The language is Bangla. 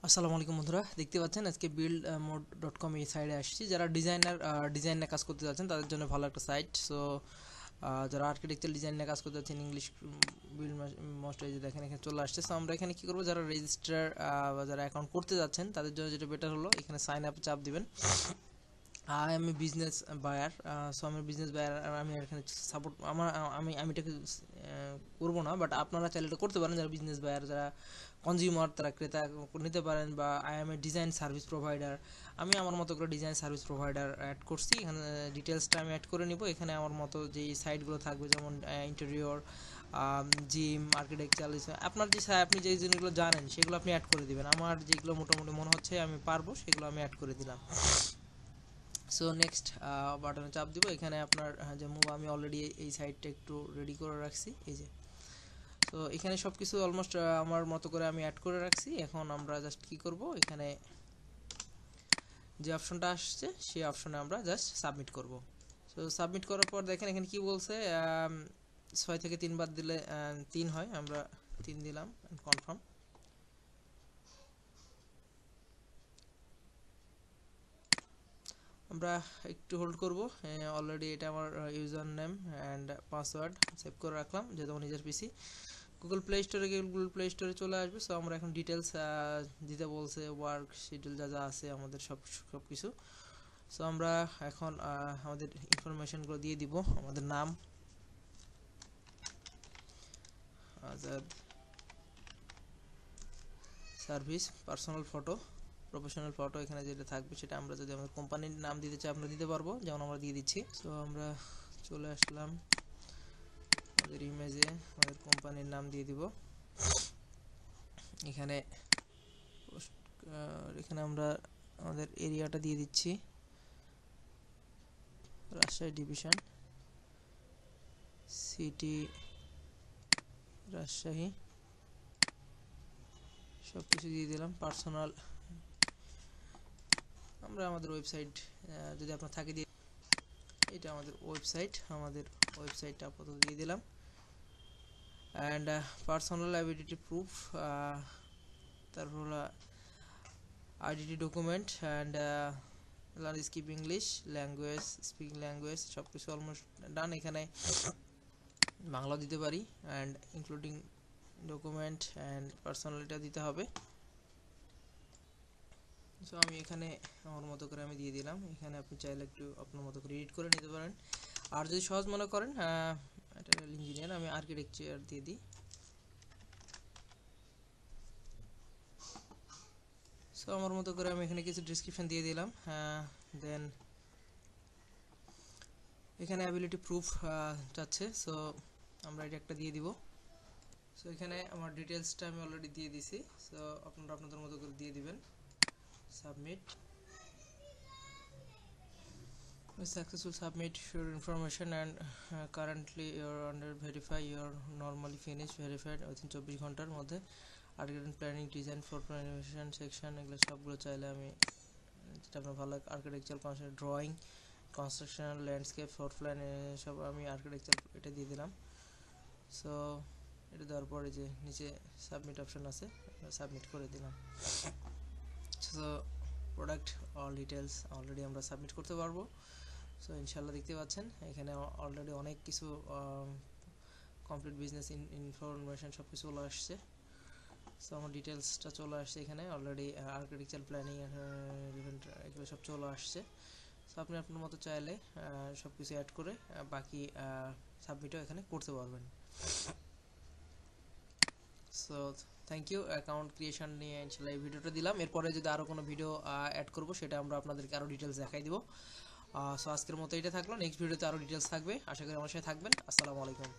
আসসালামু আলাইকুম বন্ধুরা, দেখতে পাচ্ছেন আজকে buildmode.com এই সাইটে আসছি। যারা ডিজাইন নিয়ে কাজ করতে যাচ্ছেন তাদের জন্য ভালো একটা সাইট। সো যারা আর্কিটেকচার ডিজাইন নিয়ে কাজ করতে যাচ্ছেন ইংলিশ বিল্ড মোস্ট এই যে দেখেন এখানে চলে আসছে। সো আমরা এখানে কি করব, যারা রেজিস্টার বা যারা অ্যাকাউন্ট করতে যাচ্ছেন তাদের জন্য যেটা বেটার হলো, এখানে সাইন আপ চাপ দিবেন। আমি বিজনেস বায়ার। সো আমি বিজনেস বায়ার, আমি এখানে সাপোর্ট আমি এটাকে করবো না, বাট আপনারা চাইলে এটা করতে পারেন। যারা বিজনেস বায়ার, যারা কনজিউমার, তারা ক্রেতা নিতে পারেন। বা I M A design service provider, আমি আমার মতো করে ডিজাইন সার্ভিস প্রোভাইডার অ্যাড করছি। এখানে ডিটেলসটা আমি অ্যাড করে নিব। এখানে আমার মতো যেই সাইটগুলো থাকবে, যেমন ইন্টেরিয়র, জিম, আর্কিটেকচার, আপনার আপনি যে জিনিসগুলো জানেন সেগুলো আপনি অ্যাড করে দিবেন। আমার যেগুলো মোটামুটি মনে হচ্ছে আমি পারবো সেগুলো আমি অ্যাড করে দিলাম। সো নেক্সট বাটনে চাপ দিব। এখানে আপনার যে মুভ, আমি অলরেডি এই সাইটটা একটু রেডি করে রাখছি, এই যে। তো এখানে সব কিছু অলমোস্ট আমার মতো করে আমি অ্যাড করে রাখছি। এখন আমরা জাস্ট কি করব, এখানে যে অপশনটা আসছে সেই অপশনে আমরা জাস্ট সাবমিট করব। সো সাবমিট করার পর দেখেন এখানে কি বলছে, 6 থেকে 3 বার দিলে 3 হয়, আমরা 3 দিলাম, কনফার্ম। আমরা একটু হোল্ড করব। অলরেডি এটা আমার user name and password save করে রাখলাম, যেহেতু আমার নিজের পিসি। গুগল প্লে স্টোরে চলে আসবে। সো আমরা এখন ডিটেলস দিতে বলছে, ওয়ার্ক শিডিউল যা যা আছে আমাদের সব কিছু। সো আমরা এখন আমাদের ইনফরমেশনগুলো দিয়ে দিব। আমাদের নাম Azad service, personal photo, professional photo, এখানে যেটা থাকবে সেটা আমরা যদি আমাদের কোম্পানির নাম দিতে চাই আমরা দিতে পারবো, যেমন আমরা দিয়ে দিচ্ছি। সো আমরা চলে আসলাম আমাদের ইমেজে, আমাদের কোম্পানির নাম দিয়ে দিব। এখানে এখানে আমরা আমাদের এরিয়াটা দিয়ে দিচ্ছি, রাজশাহী ডিভিশন, সিটি রাজশাহী, সব কিছু দিয়ে দিলাম। পার্সোনাল, আমরা আমাদের ওয়েবসাইট যদি আপনার থাকে দিয়ে, এটা আমাদের ওয়েবসাইটটা আপাতত দিয়ে দিলাম। অ্যান্ড পার্সোনাল আইডেন্টিটি প্রুফ, তারপর হলো identity document, and skip English language, speaking language, সব কিছু অলমোস্ট ডান। এখানে বাংলা দিতে পারি, অ্যান্ড ইনক্লুডিং ডকুমেন্ট অ্যান্ড পার্সোনালিটা দিতে হবে। সো আমি এখানে আমার মতো করে আমি দিয়ে দিলাম। এখানে আপনি চাইলে একটু আপনার মতো করে এডিট করে নিতে পারেন। আর যদি সহজ মনে করেন, এটা ইঞ্জিনিয়ার, আমি আর্কিটেকচার দিয়ে দিই। সো আমার মতো করে আমি এখানে কিছু ডেসক্রিপশন দিয়ে দিলাম। দেন এখানে অ্যাবিলিটি প্রুফ চাচ্ছে, সো আমরা এটা একটা দিয়ে দিব। সো এখানে আমার ডিটেলসটা আমি অলরেডি দিয়ে দিছি। সো আপনারা আপনাদের মতো করে দিয়ে দিবেন। Submit, successful submit your information and currently you're under verify, you're normally finished verified within 24 ঘন্টার মধ্যে। Architect planning, design, floor plan, animation, section, এগুলো সবগুলো চাইলে আমি যেটা আপনার ভালো লাগে, architecture, construction, drawing, construction, landscape, floor plan, সব আমি আর্কিটেকচার এটা দিয়ে দিলাম। সো এটা দেওয়ার পরে যে নিচে সাবমিট অপশন আছে, সাবমিট করে দিলাম। So product all details already আমরা সাবমিট করতে পারবো। সো ইনশাল্লাহ দেখতে পাচ্ছেন এখানে অলরেডি অনেক কিছু কমপ্লিট বিজনেস ইনফরমেশন সব কিছু চলে আসছে। সো আমার ডিটেলসটা চলে আসছে এখানে অলরেডি, আর্কিটেকচার, প্ল্যানিং, এগুলো সব চলে আসছে। সো আপনি আপনার মতো চাইলে সব কিছু অ্যাড করে বাকি সাবমিটও এখানে করতে পারবেন। So thank you. Account creation নিয়ে ইনশাল্লাহ এই ভিডিওটা দিলাম। এরপরে যদি আরও কোনো ভিডিও অ্যাড করবো সেটা আমরা আপনাদেরকে আরও ডিটেলস দেখাই দিব। সো আজকের মতো এটা থাকলো, নেক্সট ভিডিওতে আরও ডিটেলস থাকবে। আশা করি আমার সাথে থাকবেন। আসসালামু আলাইকুম।